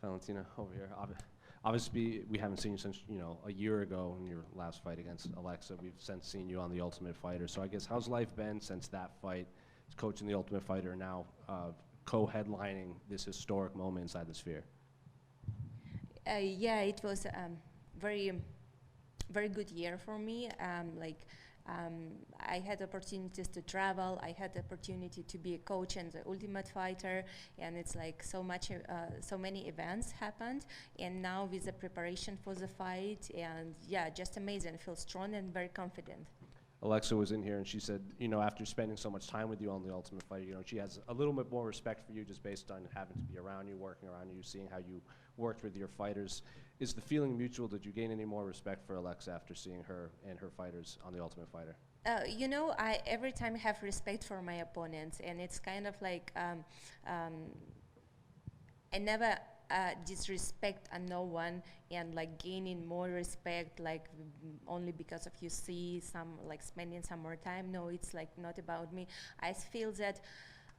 Valentina, over here. Obviously, we haven't seen you since, a year ago in your last fight against Alexa. We've since seen you on The Ultimate Fighter. So I guess, how's life been since that fight, coaching The Ultimate Fighter, now co-headlining this historic moment inside the Sphere? Yeah, it was very, very good year for me. I had opportunities to travel. I had the opportunity to be a coach and the Ultimate Fighter, and it's like so many events happened. And now with the preparation for the fight, and yeah, just amazing. I feel strong and very confident. Alexa was in here and she said, after spending so much time with you on The Ultimate Fighter, she has a little bit more respect for you just based on having to be around you, working around you, seeing how you worked with your fighters. Is the feeling mutual? Did you gain any more respect for Alexa after seeing her and her fighters on The Ultimate Fighter? I every time have respect for my opponents, and it's kind of like I never disrespect no one, and like gaining more respect only because of you see some like spending some more time. No, it's like not about me. I feel that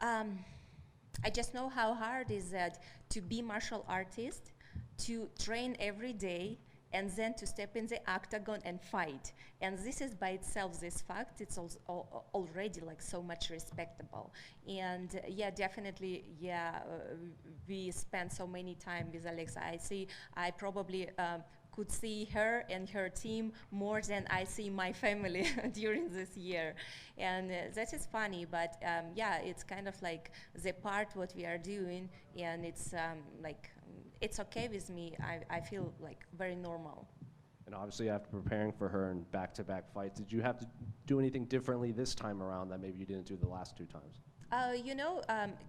I just know how hard is that to be martial artist, to train every day, and then to step in the octagon and fight. And this is by itself, this fact, it's already like so much respectable. And yeah, definitely, yeah, we spent so many time with Alexa. I probably could see her and her team more than I see my family during this year. And that is funny, but yeah, it's kind of like the part what we are doing, and it's it's okay with me. I feel like very normal. And obviously, after preparing for her in back-to-back fights, did you have to do anything differently this time around that maybe you didn't do the last two times?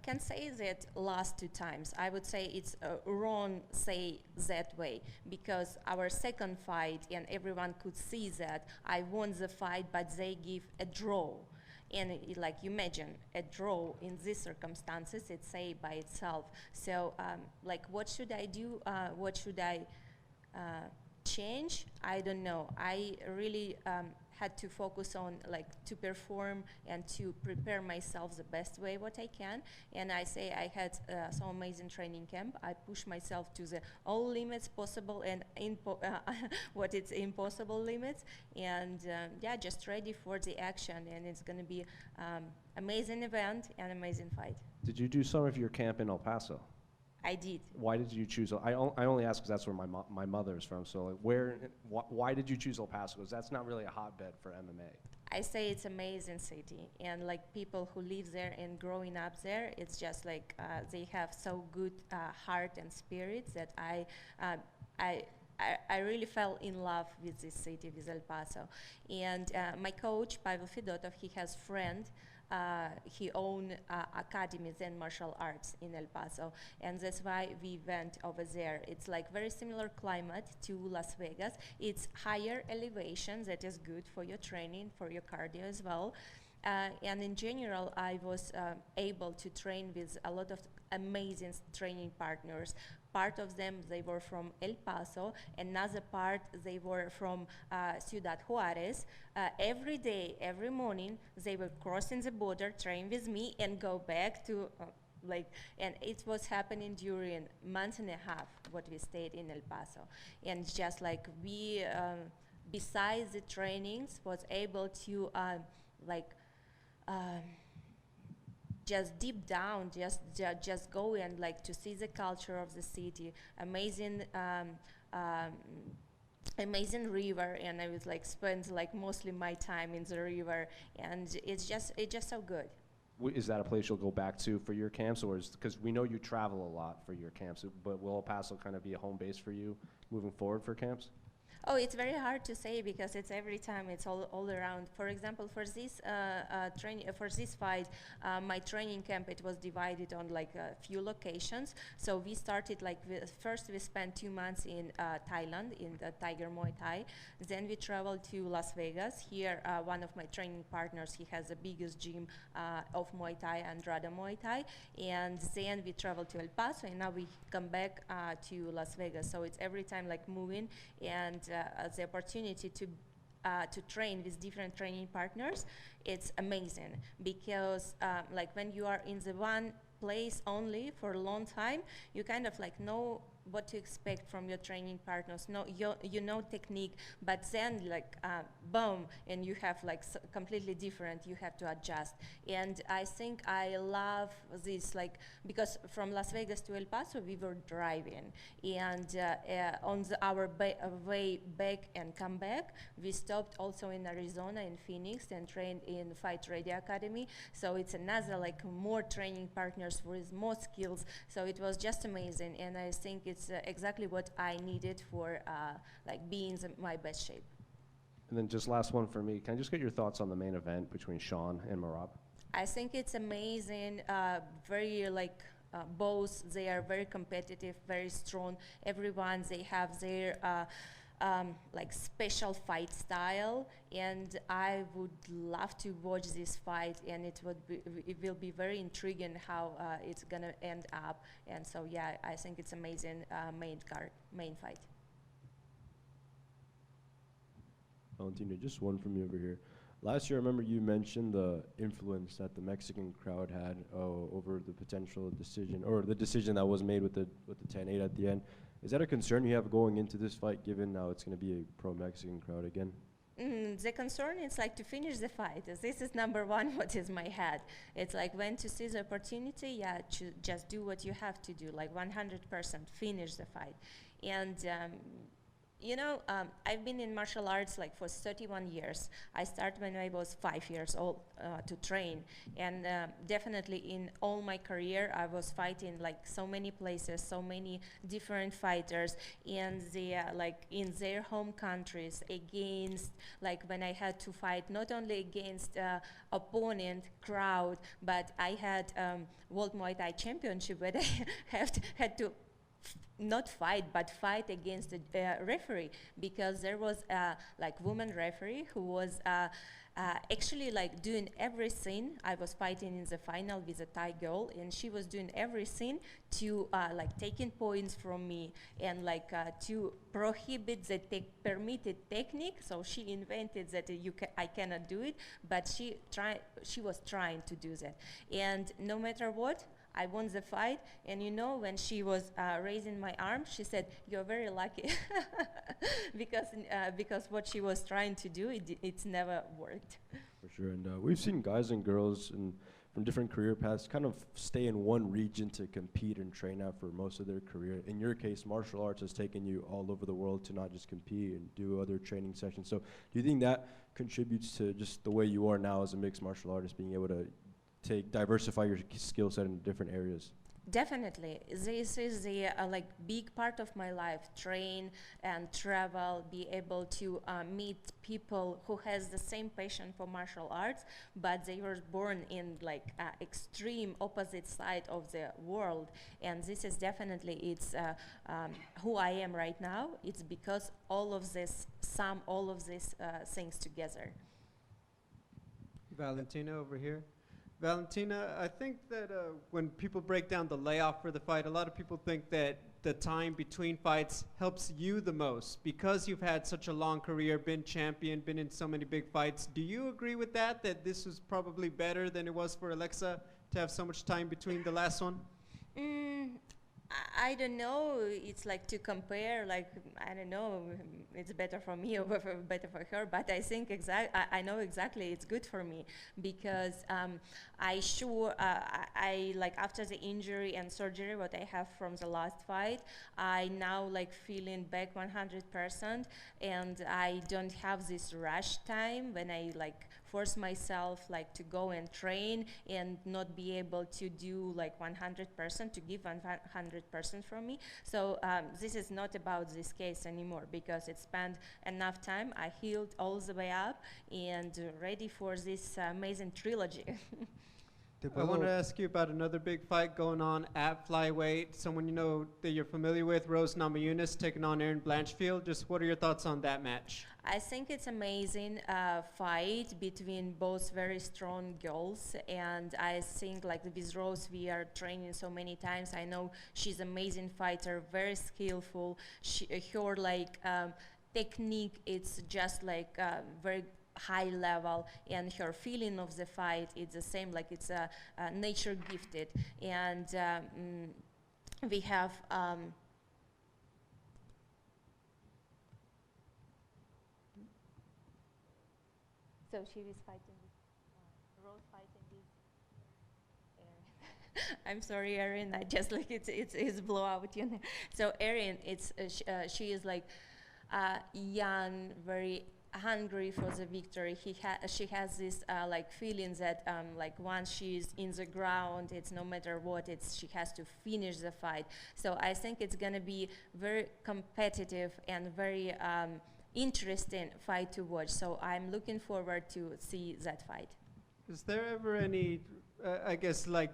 Can say that last two times. I would say it's wrong say that way, because our second fight, and everyone could see that I won the fight, but they give a draw. And like you imagine, a draw in these circumstances, it's say by itself. So like what should I do? What should I change? I don't know. I really had to focus on like to perform and to prepare myself the best way what I can. And I say I had some amazing training camp. I pushed myself to the all limits possible and what it's impossible limits. And yeah, just ready for the action. And it's going to be amazing event and amazing fight. Did you do some of your camp in El Paso? I did. Why did you choose? I only ask because that's where my mother is from. So like, why did you choose El Paso? Because that's not really a hotbed for MMA. I say it's amazing city, and like people who live there and growing up there, it's just like they have so good heart and spirits that I really fell in love with this city, with El Paso. And my coach, Pavel Fedotov, he has friend. He owned academies and martial arts in El Paso, and that's why we went over there. It's like very similar climate to Las Vegas. It's higher elevation, that is good for your training, for your cardio as well. And in general, I was able to train with a lot of amazing training partners. Part of them, they were from El Paso. Another part, they were from Ciudad Juarez. Every day, every morning, they were crossing the border, train with me, and go back to and it was happening during a month and a half what we stayed in El Paso. And just like we, besides the trainings, was able to just deep down, just go and like to see the culture of the city, amazing amazing river, and I would like spend like mostly my time in the river, and it's just so good. Is that a place you'll go back to for your camps, or because we know you travel a lot for your camps, but will El Paso kind of be a home base for you moving forward for camps? Oh, it's very hard to say because it's every time, it's all around. For example, for this for this fight, my training camp, it was divided on like a few locations. So we started like first we spent 2 months in Thailand in the Tiger Muay Thai. Then we traveled to Las Vegas. Here, one of my training partners, he has the biggest gym of Muay Thai, Andrada Muay Thai. And then we traveled to El Paso, and now we come back to Las Vegas. So it's every time like moving, and the opportunity to train with different training partners, it's amazing, because like when you are in the one place only for a long time, you kind of like know what to expect from your training partners. No, you know technique, but then like boom, and you have like completely different. You have to adjust. And I think I love this, like, because from Las Vegas to El Paso we were driving, and on our way back and come back, we stopped also in Arizona, in Phoenix, and trained in Fight Ready Academy. So it's another like more training partners with more skills. So it was just amazing, and I think it's exactly what I needed for like being in my best shape. And then just last one for me. Can I just get your thoughts on the main event between Sean and Marab? I think it's amazing, very like both, they are very competitive, very strong. Everyone, they have their like special fight style, and I would love to watch this fight, and it will be very intriguing how it's gonna end up. And so yeah, I think it's amazing main fight. Valentina, just one from me over here. Last year, I remember you mentioned the influence that the Mexican crowd had over the potential decision, or the decision that was made with the 10-8 at the end. Is that a concern you have going into this fight, given now it's going to be a pro-Mexican crowd again? The concern is like to finish the fight. This is number one, what is my head. It's like when to see the opportunity, yeah, to just do what you have to do, like 100% finish the fight. And you know, I've been in martial arts like for 31 years. I started when I was 5 years old to train, and definitely in all my career I was fighting like so many places, so many different fighters, and they like in their home countries against, like when I had to fight not only against opponent crowd, but I had World Muay Thai Championship where I had to not fight, but fight against the referee, because there was like woman referee who was actually like doing everything. I was fighting in the final with a Thai girl, and she was doing everything to like taking points from me, and like to prohibit the permitted technique. So she invented that I cannot do it, but she was trying to do that, and no matter what, I won the fight. And you know, when she was raising my arm, she said, "You're very lucky," because what she was trying to do, it's never worked. For sure, and we've seen guys and girls from different career paths kind of stay in one region to compete and train out for most of their career. In your case, martial arts has taken you all over the world to not just compete and do other training sessions. So do you think that contributes to just the way you are now as a mixed martial artist, being able to diversify your skill set in different areas? Definitely, this is the like big part of my life. Train and travel, be able to meet people who has the same passion for martial arts, but they were born in like extreme opposite side of the world. And this is definitely who I am right now. It's because all of these things together. Valentina over here. Valentina, I think that when people break down the layoff for the fight, a lot of people think that the time between fights helps you the most because you've had such a long career, been champion, been in so many big fights. Do you agree with that this was probably better than it was for Alexa to have so much time between the last one? I don't know. It's like to compare, like, I don't know, it's better for me or better for her, but I think I know exactly it's good for me, because I like after the injury and surgery what I have from the last fight, I now like feeling back 100%, and I don't have this rush time when I like force myself like to go and train and not be able to do like 100%, to give 100% from me. So this is not about this case anymore, because it spent enough time. I healed all the way up and ready for this amazing trilogy. I want to ask you about another big fight going on at flyweight. Someone you know that you're familiar with, Rose Namajunas, taking on Erin Blanchfield. Just what are your thoughts on that match? I think it's amazing fight between both very strong girls, and I think like with Rose we are training so many times. I know she's an amazing fighter, very skillful. Her like technique, it's just like very high level, and her feeling of the fight, it's the same, like it's nature gifted. And we have So she is fighting with Rose fighting with Erin. I'm sorry, Erin. I just like it's blowout, you know. So Erin, she is like young, very hungry for the victory. She has this like feeling that like once she's in the ground, it's no matter what, she has to finish the fight. So I think it's gonna be very competitive and very interesting fight to watch. So I'm looking forward to see that fight. Is there ever any, I guess, like,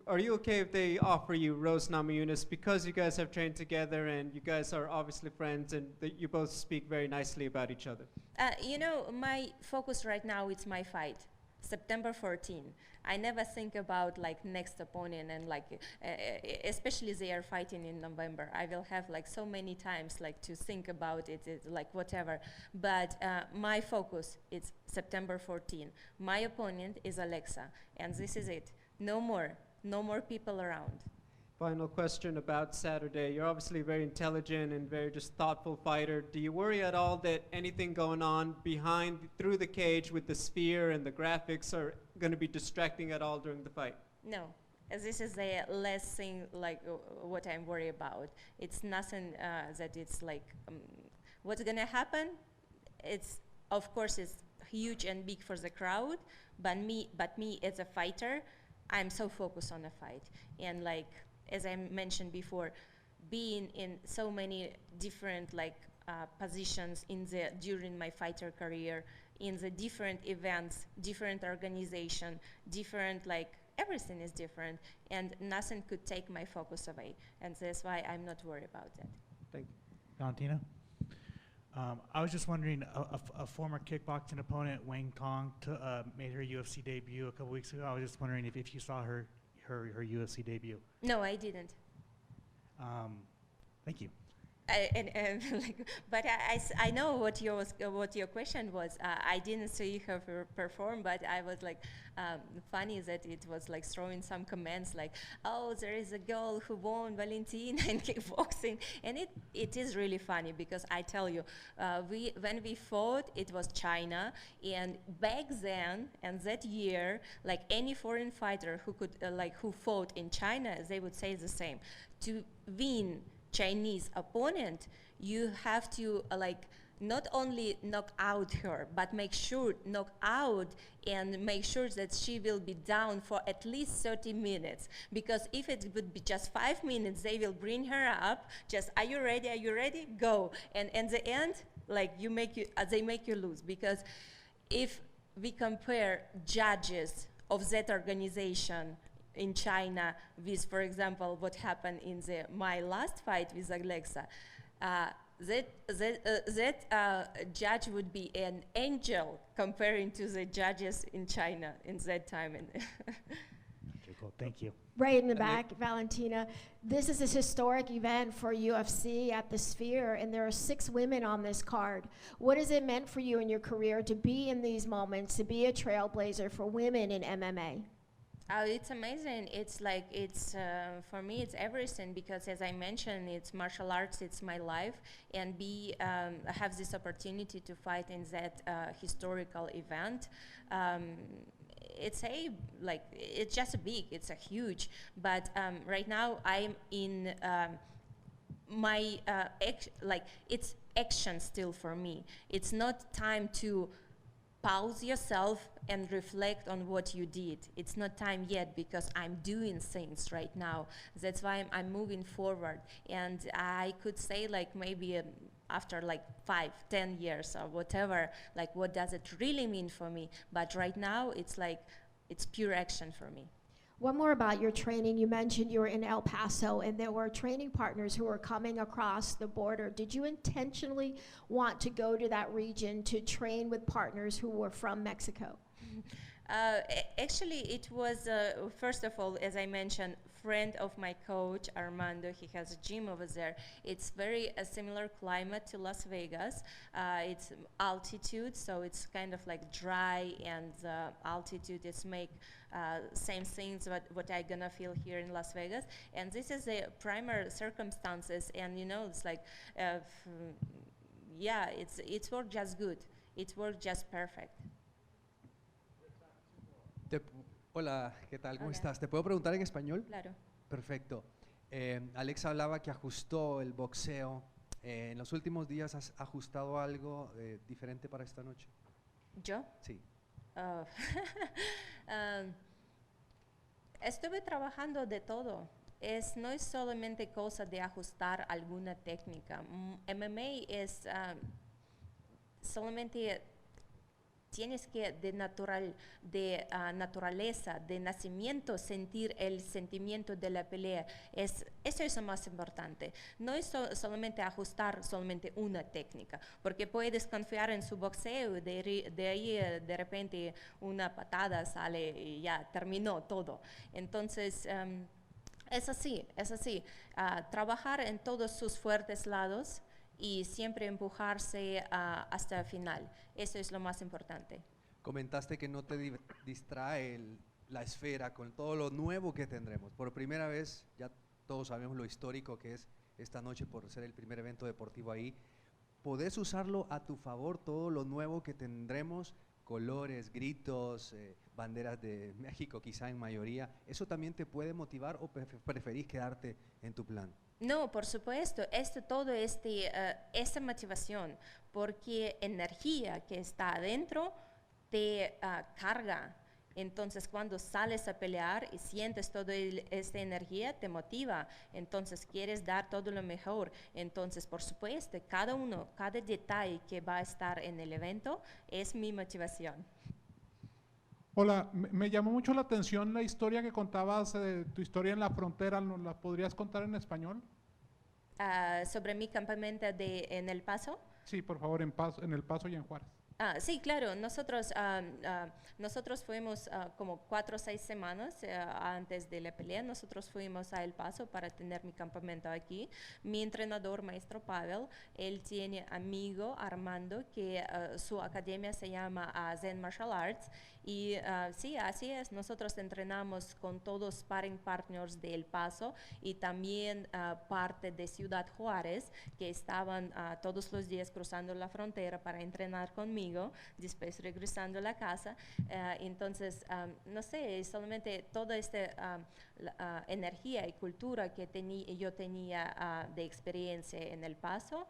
are you okay if they offer you Rose Namajunas because you guys have trained together and you guys are obviously friends and that you both speak very nicely about each other? You know, my focus right now is my fight, September 14. I never think about like next opponent and like, especially they are fighting in November. I will have like so many times like to think about it like whatever. But my focus is September 14. My opponent is Alexa, and this is it. No more people around. Final question about Saturday. You're obviously a very intelligent and very just thoughtful fighter. Do you worry at all that anything going on through the cage with the sphere and the graphics are going to be distracting at all during the fight? No. This is the last thing like what I'm worried about. It's nothing that it's like what's going to happen. It's of course it's huge and big for the crowd, but me as a fighter, I'm so focused on the fight. And like as I mentioned before, being in so many different like positions during my fighter career, in the different events, different organization, different like everything is different, and nothing could take my focus away, and that's why I'm not worried about that. Thank you. Valentina? I was just wondering, a former kickboxing opponent, Wang Tong, made her UFC debut a couple weeks ago. I was just wondering if you saw her UFC debut. No, I didn't. Thank you. But I know what your question was. I didn't see her perform, but I was like, funny that it was like throwing some comments like, oh, there is a girl who won Valentina in kickboxing, and it is really funny because I tell you, when we fought, it was China, and back then and that year, like any foreign fighter who fought in China, they would say the same. To win Chinese opponent, you have to not only knock out her, but knock out and make sure that she will be down for at least 30 minutes. Because if it would be just 5 minutes, they will bring her up, just, are you ready, go. And in the end, they make you lose. Because if we compare judges of that organization in China with, for example, what happened in my last fight with Alexa, that judge would be an angel comparing to the judges in China in that time. Okay, cool. Thank you. Right in the back, Valentina. This is a historic event for UFC at the Sphere, and there are 6 women on this card. What has it meant for you in your career to be in these moments, to be a trailblazer for women in MMA? It's amazing. It's like, for me, it's everything, because as I mentioned, it's martial arts, it's my life, and have this opportunity to fight in that historical event. It's just big, it's a huge, but right now I'm in it's action still for me. It's not time to pause yourself and reflect on what you did. It's not time yet, because I'm doing things right now. That's why I'm moving forward. And I could say maybe after 5-10 years or whatever, what does it really mean for me? But right now it's pure action for me. One more about your training. You mentioned you were in El Paso and there were training partners who were coming across the border. Did you intentionally want to go to that region to train with partners who were from Mexico? Actually, it was, first of all, as I mentioned, friend of my coach, Armando. He has a gym over there. It's very a similar climate to Las Vegas. It's altitude, so it's kind of dry, and altitude is make same things what I gonna feel here in Las Vegas. And this is the primary circumstances, and it's yeah, it's worked just good. It worked just perfect. Te- Hola, ¿qué tal? ¿Cómo Hola. estás? ¿Te puedo preguntar en español? Claro. Perfecto. Alex hablaba que ajustó el boxeo. ¿En los últimos días has ajustado algo diferente para esta noche? ¿Yo? Sí. Ah, estuve trabajando de todo. No es solamente cosa de ajustar alguna técnica. MMA es solamente tienes que de naturaleza, de nacimiento, sentir el sentimiento de la pelea. Eso es lo más importante. No es solamente ajustar solamente una técnica, porque puedes confiar en su boxeo, de ahí de repente una patada sale y ya terminó todo. Entonces, es así, es así. Trabajar en todos sus fuertes lados y siempre empujarse hasta el final. Eso es lo más importante. Comentaste que no te distrae la esfera con todo lo nuevo que tendremos. Por primera vez, ya todos sabemos lo histórico que es esta noche por ser el primer evento deportivo ahí. ¿Podés usarlo a tu favor, todo lo nuevo que tendremos? Colores, gritos, banderas de México quizá en mayoría. ¿Eso también te puede motivar o preferís quedarte en tu plan? No, por supuesto, esta motivación, porque energía que está adentro te carga. Entonces, cuando sales a pelear y sientes toda esta energía, te motiva. Entonces, quieres dar todo lo mejor. Entonces, por supuesto, cada detalle que va a estar en el evento es mi motivación. Hola, me llamó mucho la atención la historia que contabas, tu historia en la frontera. ¿Nos la podrías contar en español? Sobre mi campamento en El Paso. Sí, por favor, en El Paso y en Juárez. Sí, claro, nosotros fuimos como 4 o 6 semanas antes de la pelea, nosotros fuimos a El Paso para tener mi campamento aquí. Mi entrenador, maestro Pavel, él tiene amigo Armando, que su academia se llama Zen Martial Arts, y sí, así es, nosotros entrenamos con todos sparring partners de El Paso y también parte de Ciudad Juárez, que estaban todos los días cruzando la frontera para entrenar conmigo, después regresando a la casa. Entonces, no sé, solamente toda esta energía y cultura que yo tenía de experiencia en El Paso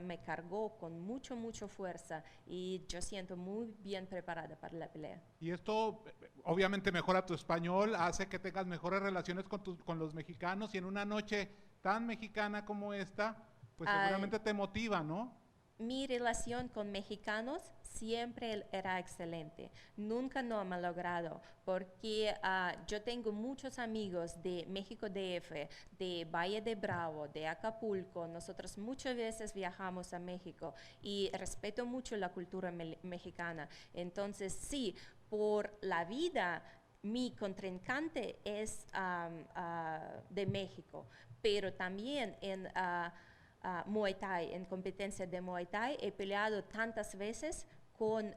me cargó con mucha fuerza y yo siento muy bien preparada para la pelea. Y esto obviamente mejora tu español, hace que tengas mejores relaciones con los mexicanos, y en una noche tan mexicana como esta, pues seguramente te motiva, ¿no? Mi relación con mexicanos siempre era excelente, nunca no me ha malogrado, porque yo tengo muchos amigos de México DF, de Valle de Bravo, de Acapulco. Nosotros muchas veces viajamos a México y respeto mucho la cultura mexicana. Entonces, sí, por la vida, mi contrincante es de México, pero también en Muay Thai, en competencia de Muay Thai, he peleado tantas veces con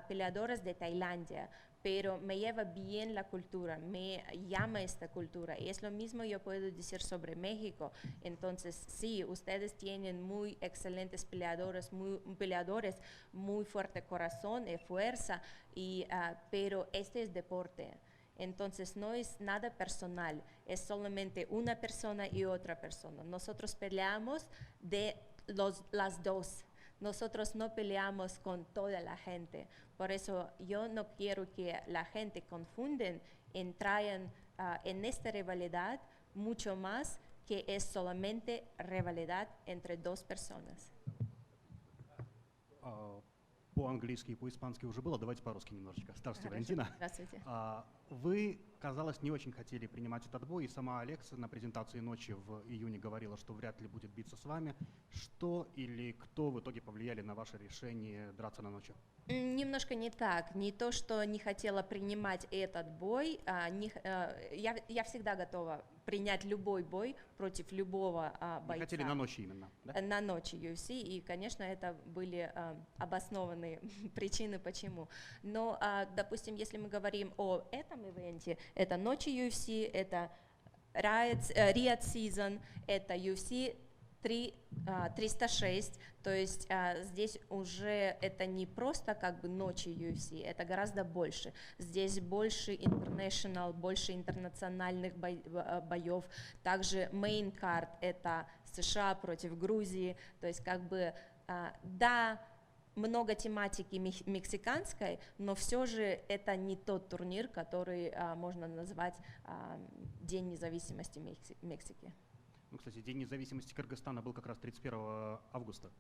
peleadores de Tailandia, pero me lleva bien la cultura, me llama esta cultura, y es lo mismo yo puedo decir sobre México. Entonces, sí, ustedes tienen muy excelentes peleadores, muy fuerte corazón y fuerza, pero este es deporte. Entonces no es nada personal, es solamente una persona y otra persona. Nosotros peleamos de las dos. Nosotros no peleamos con toda la gente. Por eso yo no quiero que la gente confunden, traigan en esta rivalidad mucho más que es solamente rivalidad entre dos personas. По-английски и по-испански уже было, давайте по-русски немножечко. Здравствуйте, Валентина. Здравствуйте. Вы, казалось, не очень хотели принимать этот бой, и сама Алекс на презентации ночи в июне говорила, что вряд ли будет биться с вами. Что или кто в итоге повлияли на ваше решение драться на ночи? Немножко не так. Не то, что не хотела принимать этот бой. Я всегда готова принять любой бой против любого бойца. Не хотели на ночи именно, да? На ночи UFC, и, конечно, это были обоснованные причины, почему. Но, допустим, если мы говорим о этом ивенте, это ночи UFC, это Riot Season, это UFC 306, то есть здесь уже это не просто как бы ночи UFC, это гораздо больше. Здесь больше international, больше интернациональных боев. Также main card это США против Грузии, то есть как бы да, много тематики мексиканской, но все же это не тот турнир, который можно назвать День независимости Мексики. Ну, кстати, День независимости Кыргызстана был как раз 31 августа.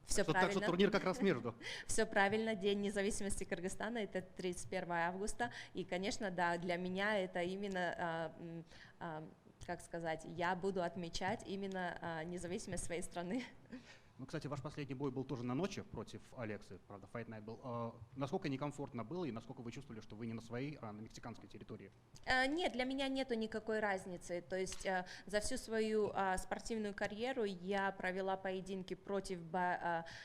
Все правильно. Так что турнир как раз между. Все правильно. День независимости Кыргызстана это 31 августа. И, конечно, да, для меня это именно, как сказать, я буду отмечать именно независимость своей страны. Ну, кстати, ваш последний бой был тоже на ночи против Алексы, правда, Fight Night был. Насколько некомфортно было и насколько вы чувствовали, что вы не на своей, а на мексиканской территории? Нет, для меня нету никакой разницы. То есть за всю свою спортивную карьеру я провела поединки против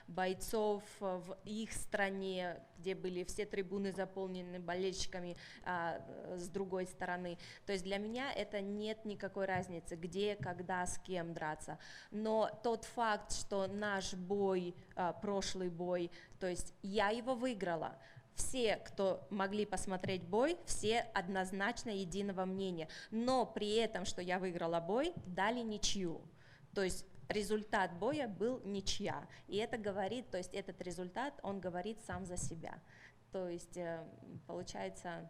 бойцов в их стране, где были все трибуны заполнены болельщиками с другой стороны. То есть для меня это нет никакой разницы, где, когда, с кем драться. Но тот факт, что наш бой, прошлый бой, то есть я его выиграла. Все, кто могли посмотреть бой, все однозначно единого мнения. Но при этом, что я выиграла бой, дали ничью. То есть результат боя был ничья. И это говорит, то есть этот результат, он говорит сам за себя. То есть получается,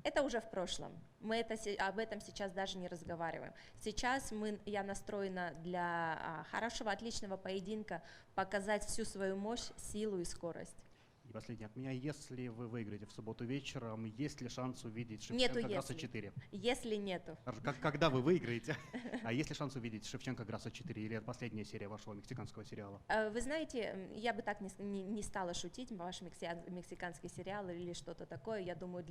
это уже в прошлом. Мы об этом сейчас даже не разговариваем. Сейчас я настроена для хорошего, отличного поединка, показать всю свою мощь, силу и скорость. И последнее от меня. Если вы выиграете в субботу вечером, есть ли шанс увидеть Шевченко Грассо 4? Если нету. Когда вы выиграете? А есть ли шанс увидеть Шевченко Грассо 4 или это последняя серия вашего мексиканского сериала? Вы знаете, я бы так не стала шутить, ваш мексиканский сериал или что-то такое. Я думаю,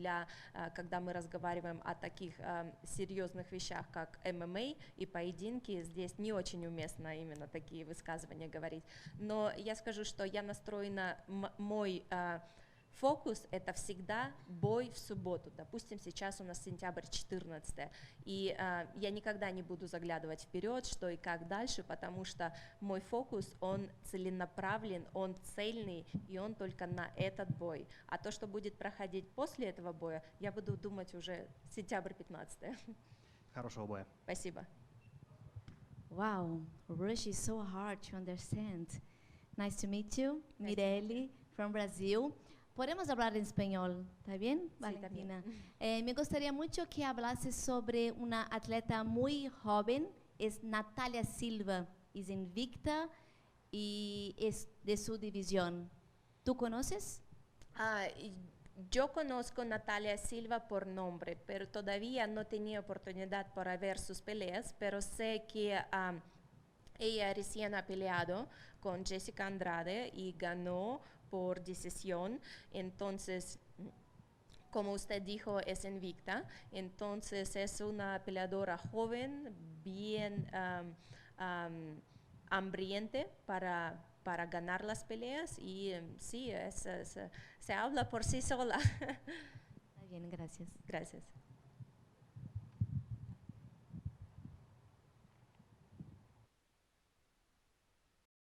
когда мы разговариваем о таких серьезных вещах, как ММА и поединки, здесь не очень уместно именно такие высказывания говорить. Но я скажу, что я настроена, мой фокус — это всегда бой в субботу. Допустим, сейчас у нас сентябрь 14, и я никогда не буду заглядывать вперед, что и как дальше, потому что мой фокус, он целенаправлен, он цельный, и он только на этот бой. А то, что будет проходить после этого боя, я буду думать уже сентябрь 15. Хорошего боя. Спасибо. Wow, Rush is so hard to understand. Nice to meet you, Mireli, from Brazil. Podemos hablar en español, ¿está bien, Valentina? Me gustaría mucho que hablases sobre una atleta muy joven, es Natalia Silva, es invicta y es de su división. ¿Tú conoces? Yo conozco a Natalia Silva por nombre, pero todavía no tenía oportunidad para ver sus peleas, pero sé que ella recién ha peleado con Jessica Andrade y ganó por decisión. Entonces, como usted dijo, es invicta. Entonces es una peleadora joven, bien hambriente para ganar las peleas y sí, se habla por sí sola. Está bien, gracias. Gracias.